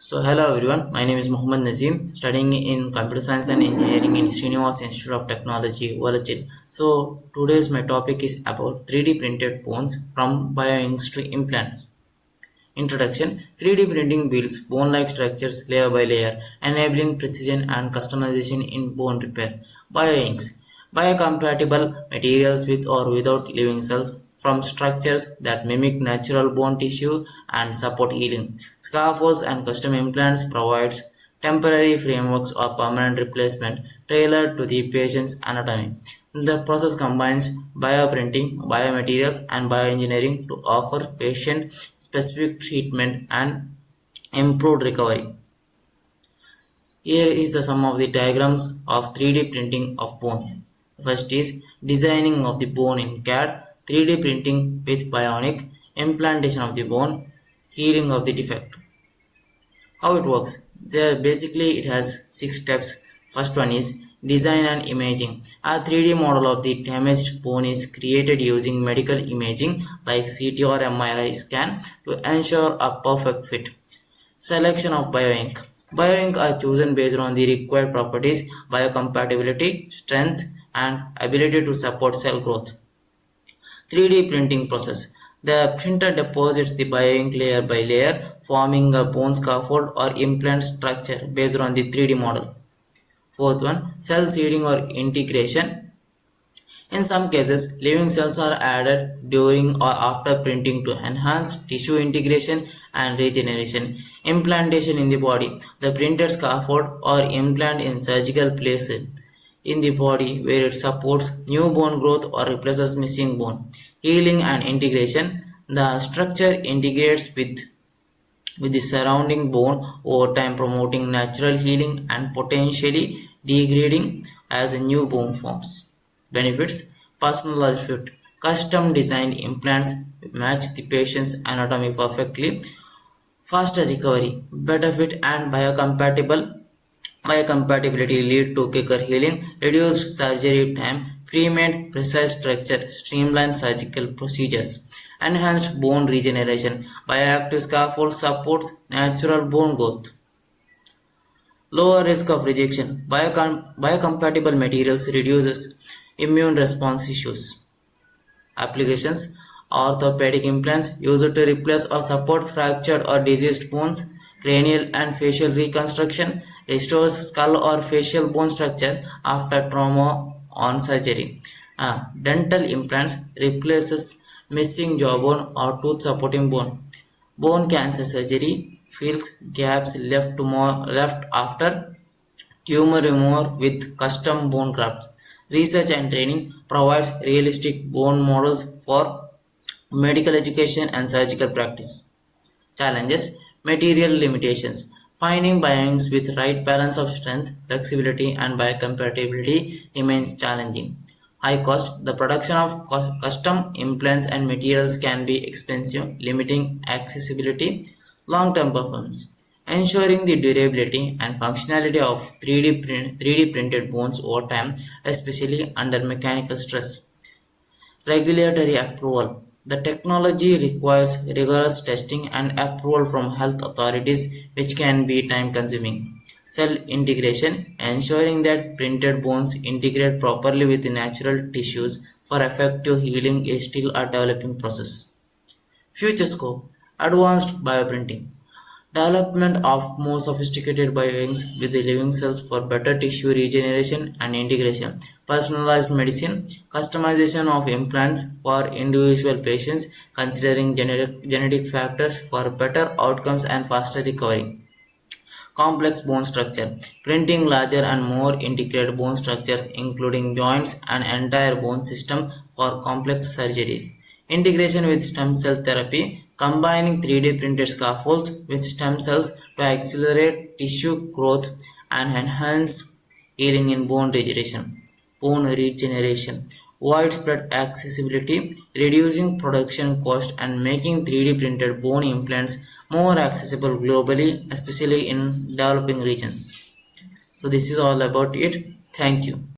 So hello everyone, my name is Mohammed Nazim, studying in Computer Science and Engineering in Srinivas Institute of Technology, Vallachil. So today's my topic is about 3D printed bones from bioinks to implants. Introduction: 3D printing builds bone-like structures layer by layer, enabling precision and customization in bone repair. Bioinks: biocompatible materials with or without living cells from structures that mimic natural bone tissue and support healing. Scaffolds and custom implants provides temporary frameworks or permanent replacement tailored to the patient's anatomy. The process combines bioprinting, biomaterials, and bioengineering to offer patient-specific treatment and improved recovery. Here is the sum of the diagrams of 3D printing of bones. First is designing of the bone in CAD, 3D printing with bionic, implantation of the bone, healing of the defect. How it works? Basically it has 6 steps. First one is design and imaging. A 3D model of the damaged bone is created using medical imaging like CT or MRI scan to ensure a perfect fit. Selection of bioink. Bioink are chosen based on the required properties, biocompatibility, strength, and ability to support cell growth. 3D printing process. The printer deposits the bioink layer by layer, forming a bone scaffold or implant structure based on the 3D model. Fourth one, cell seeding or integration. In some cases, living cells are added during or after printing to enhance tissue integration and regeneration. Implantation in the body. The printed scaffold or implant in surgical place in the body where it supports new bone growth or replaces missing bone. Healing and integration. The structure integrates with the surrounding bone over time, promoting natural healing and potentially degrading as a new bone forms. Benefits: personalized fit. Custom designed implants match the patient's anatomy perfectly. Faster recovery, better fit and biocompatibility lead to quicker healing, reduced surgery time, pre-made precise structure, streamlined surgical procedures, enhanced bone regeneration. Bioactive scaffold supports natural bone growth. Lower risk of rejection. Biocompatible materials reduces immune response issues. Applications: orthopedic implants used to replace or support fractured or diseased bones, cranial and facial reconstruction, restores skull or facial bone structure after trauma on surgery. Dental implants replaces missing jawbone or tooth supporting bone. Bone cancer surgery fills gaps left after tumor removal with custom bone grafts. Research and training provides realistic bone models for medical education and surgical practice. Challenges: material limitations. Finding bioinks with right balance of strength, flexibility, and biocompatibility remains challenging. High cost. The production of custom implants and materials can be expensive, limiting accessibility. Long-term performance. Ensuring the durability and functionality of 3D printed bones over time, especially under mechanical stress. Regulatory approval. The technology requires rigorous testing and approval from health authorities, which can be time consuming. Cell integration. Ensuring that printed bones integrate properly with natural tissues for effective healing is still a developing process. Future scope: advanced bioprinting. Development of more sophisticated bioinks with the living cells for better tissue regeneration and integration. Personalized medicine, customization of implants for individual patients, considering genetic factors for better outcomes and faster recovery. Complex bone structure, printing larger and more integrated bone structures including joints and entire bone system for complex surgeries. Integration with stem cell therapy, combining 3D printed scaffolds with stem cells to accelerate tissue growth and enhance healing in bone regeneration, widespread accessibility, reducing production cost and making 3D printed bone implants more accessible globally, especially in developing regions. So this is all about it. Thank you.